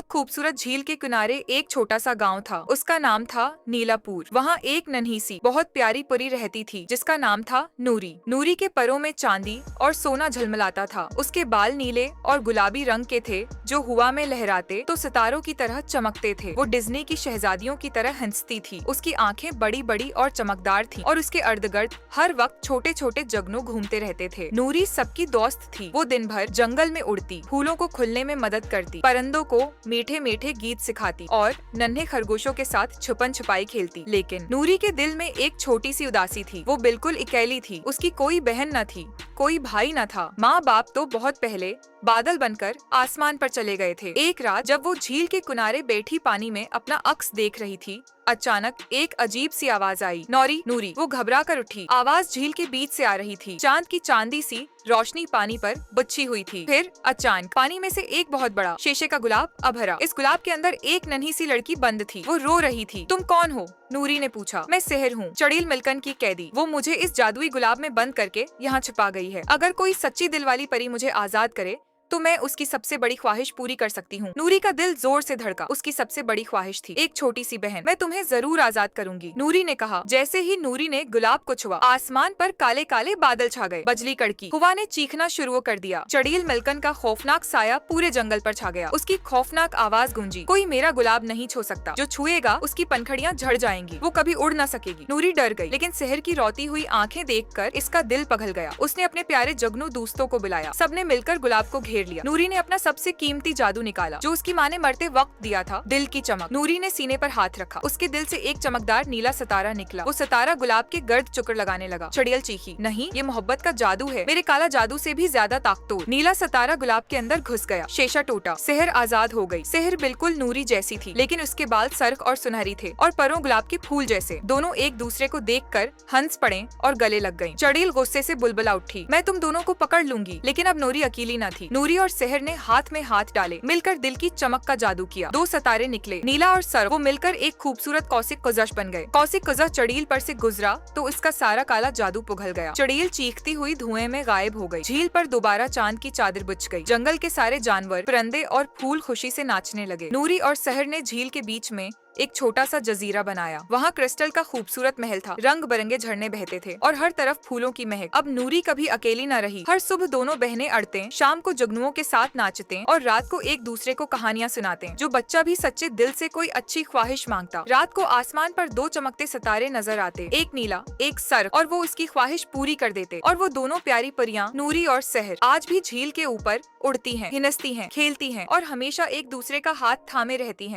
बहुत खूबसूरत झील के किनारे एक छोटा सा गांव था। उसका नाम था नीलापुर। वहाँ एक नन्ही सी बहुत प्यारी परी रहती थी जिसका नाम था नूरी। नूरी के परों में चांदी और सोना झलमलाता था। उसके बाल नीले और गुलाबी रंग के थे जो हवा में लहराते तो सितारों की तरह चमकते थे। वो डिज्नी की शहजादियों की तरह हंसती थी। उसकी आंखें बड़ी बड़ी और चमकदार थी और उसके अर्द गिर्द हर वक्त छोटे छोटे जगनू घूमते रहते थे। नूरी सबकी दोस्त थी। वो दिन भर जंगल में उड़ती, फूलों को खुलने में मदद करती, परिंदों को मीठे मीठे गीत सिखाती और नन्हे खरगोशों के साथ छुपन छुपाई खेलती। लेकिन नूरी के दिल में एक छोटी सी उदासी थी। वो बिल्कुल अकेली थी। उसकी कोई बहन न थी, कोई भाई न था। माँ बाप तो बहुत पहले बादल बनकर आसमान पर चले गए थे। एक रात जब वो झील के किनारे बैठी पानी में अपना अक्स देख रही थी, अचानक एक अजीब सी आवाज आई, नौरी नूरी। वो घबरा कर उठी। आवाज झील के बीच से आ रही थी। चांद की चांदी सी रोशनी पानी पर बिछी हुई थी। फिर अचानक पानी में से एक बहुत बड़ा शीशे का गुलाब अभरा। इस गुलाब के अंदर एक नन्ही सी लड़की बंद थी। वो रो रही थी। तुम कौन हो? नूरी ने पूछा। मैं सेहर हूँ, चड़ील मिल्कन की कैदी। वो मुझे इस जादुई गुलाब में बंद करके यहाँ छुपा गई है। अगर कोई सच्ची दिल वाली परी मुझे आजाद करे तो मैं उसकी सबसे बड़ी ख्वाहिश पूरी कर सकती हूँ। नूरी का दिल जोर से धड़का। उसकी सबसे बड़ी ख्वाहिश थी एक छोटी सी बहन। मैं तुम्हें जरूर आजाद करूंगी, नूरी ने कहा। जैसे ही नूरी ने गुलाब को छुआ, आसमान पर काले काले बादल छा गए। बजली कड़की, हवा ने चीखना शुरू कर दिया। चड़ील मिल्कन का खौफनाक साया पूरे जंगल पर छा गया। उसकी खौफनाक आवाज गूंजी, कोई मेरा गुलाब नहीं छू सकता। जो छुएगा उसकी पंखड़ियाँ झड़ जाएंगी, वो कभी उड़ न सकेगी। नूरी डर गई, लेकिन शहर की रोती हुई आंखें देखकर इसका दिल पिघल गया। उसने अपने प्यारे जगनू दोस्तों को बुलाया। सबने मिलकर गुलाब को घेर लिया। नूरी ने अपना सबसे कीमती जादू निकाला जो उसकी माँ ने मरते वक्त दिया था, दिल की चमक। नूरी ने सीने पर हाथ रखा। उसके दिल से एक चमकदार नीला सितारा निकला। वो सितारा गुलाब के गर्द चुकर लगाने लगा। चड़ियल चीखी, नहीं, ये मोहब्बत का जादू है, मेरे काला जादू से भी ज्यादा ताकतवर। नीला सितारा गुलाब के अंदर घुस गया। शीशा टूटा। शहर आजाद हो गई। शहर बिल्कुल नूरी जैसी थी, लेकिन उसके बाल सर्ख और सुनहरी थे और परों गुलाब के फूल जैसे। दोनों एक दूसरे को देखकर हंस पड़े और गले लग गईं। चड़ील गुस्से से बुलबुला उठी, मैं तुम दोनों को पकड़ लूंगी। लेकिन अब नूरी अकेली न थी। नूरी और शहर ने हाथ में हाथ डाले, मिलकर दिल की चमक का जादू किया। दो सितारे निकले, नीला और सर्व। वो मिलकर एक खूबसूरत कौशिक कुजश बन गए। कौशिक कुजश चड़ील पर से गुजरा तो इसका सारा काला जादू पिघल गया। चड़ील चीखती हुई धुएं में गायब हो गई। झील पर दोबारा चांद की चादर बिछ गई। जंगल के सारे जानवर, परिंदे और फूल खुशी से नाचने लगे। नूरी और शहर ने झील के बीच में एक छोटा सा जजीरा बनाया। वहाँ क्रिस्टल का खूबसूरत महल था। रंग बिरंगे झरने बहते थे और हर तरफ फूलों की महक। अब नूरी कभी अकेली न रही। हर सुबह दोनों बहनें अड़ते, शाम को जुगनुओं के साथ नाचते और रात को एक दूसरे को कहानियाँ सुनाते। जो बच्चा भी सच्चे दिल से कोई अच्छी ख्वाहिश मांगता, रात को आसमान पर दो चमकते सितारे नजर आते, एक नीला एक सर्व, और वो उसकी ख्वाहिश पूरी कर देते। और वो दोनों प्यारी परियां, नूरी और शहर, आज भी झील के ऊपर उड़ती हैं, हिनसती हैं, खेलती हैं और हमेशा एक दूसरे का हाथ थामे रहती हैं।